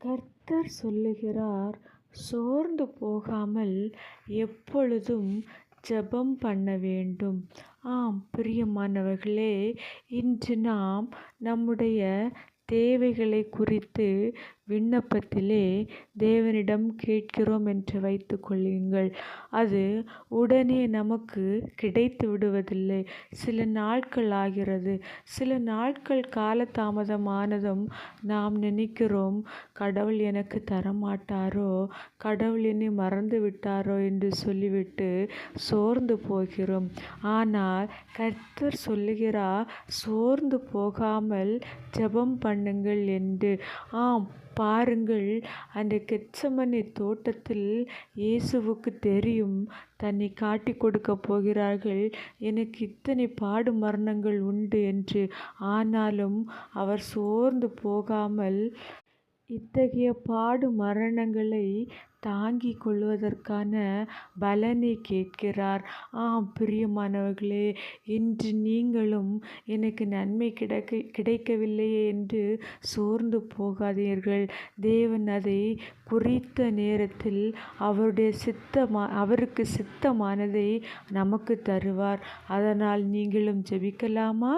கர்த்தர் சொல்லுகிறார், சோர்ந்து போகாமல் எப்பொழுதும் ஜெபம் பண்ண வேண்டும். ஆம் பிரியமானவர்களே, இன்று நாம் நம்முடைய தேவைகளை குறித்து விண்ணப்பத்திலே தேவனிடம் கேட்கிறோம் என்று வைத்து கொள்ளுங்கள். அது உடனே நமக்கு கிடைத்து விடுவதில்லை. சில நாட்கள் ஆகிறது. சில நாட்கள் காலதாமதமானதும் நாம் நினைக்கிறோம், கடவுள் எனக்கு தரமாட்டாரோ, கடவுள் என்னை மறந்து விட்டாரோ என்று சொல்லிவிட்டு சோர்ந்து போகிறோம். ஆனால் கர்த்தர் சொல்லுகிறார், சோர்ந்து போகாமல் ஜெபம் பண்ணுங்கள் என்று. ஆம் பாருங்கள், அந்த கெத்செமனே தோட்டத்தில் இயேசுவுக்கு தெரியும், தன்னை காட்டி கொடுக்க போகிறார்கள், எனக்கு இத்தனை பாடு மரணங்கள் உண்டு என்று. ஆனாலும் அவர் சோர்ந்து போகாமல் இத்தகைய பாடு மரணங்களை தாங்கிக் கொள்வதற்கான பலனை கேட்கிறார். ஆம் பிரியமானவர்களே, இன்று நீங்களும் எனக்கு நன்மை கிடைக்கவில்லையே என்று சோர்ந்து போகாதீர்கள். தேவன் அதை குறித்த நேரத்தில் அவருக்கு சித்தமானதை நமக்கு தருவார். அதனால் நீங்களும் ஜெபிக்கலாமா?